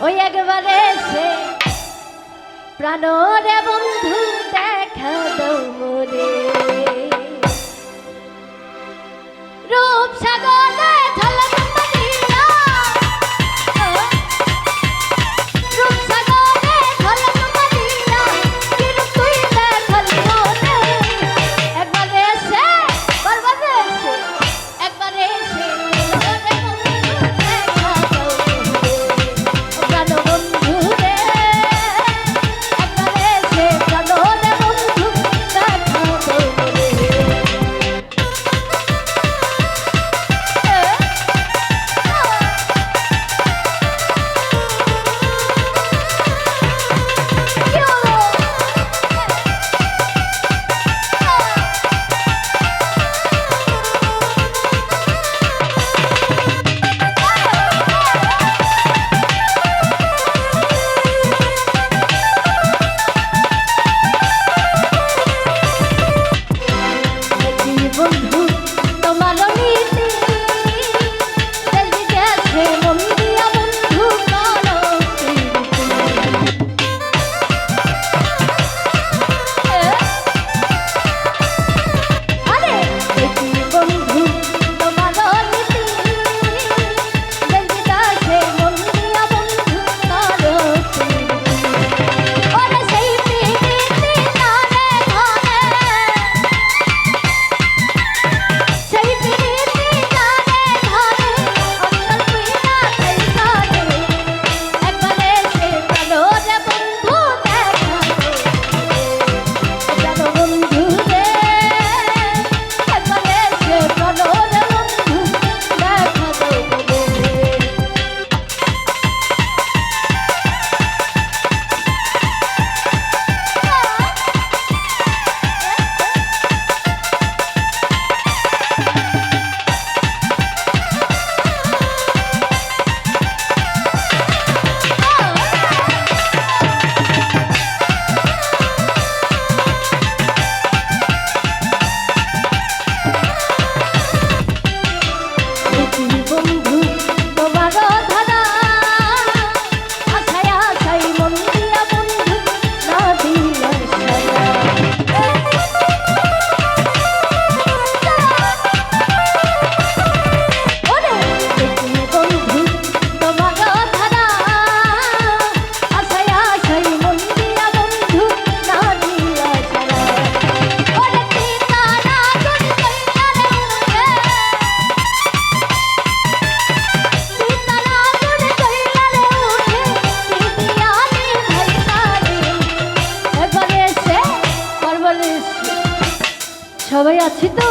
ওই একবারে সে প্রাণরে বন্ধু দেখা দাও মোরে রূপ সাগরে ঝলক মারিয়া রূপ সাগরে ঝলক মারিয়া কিরূপ তুই দেখাল মোরে একবারে সে বারবারে সে একবারে সে প্রাণরে বন্ধু দেখা দাও মোরে প্রাণ বন্ধু রে একবারে সে প্রাণরে বন্ধু দেখা দাও মোরে বন্ধু তোমার নীতি জলদি গেছে মন দিয়া বন্ধু করো আরে বন্ধু তোমার নীতি জলদি গেছে মন দিয়া বন্ধু করো ওরে সেই প্রীতি নারে ধরে সেই প্রীতি জানে ধরে অন্তর পিনা খাইতা দে একবারে সে প্রাণরে বন্ধু দেখা জানো বন্ধু রে একবারে সে প্রাণরে বন্ধু দেখা দাও বন্ধু তোমার ধারা আশায় আশায় মন দিয়া বন্ধু না দিলা সারা ওরে বন্ধু তোমার ধারা আশায় আশায় মন দিয়া বন্ধু না দিলা সারা ওরে তিতারা গুন কইলা রে উঠে সবাই আছি তো।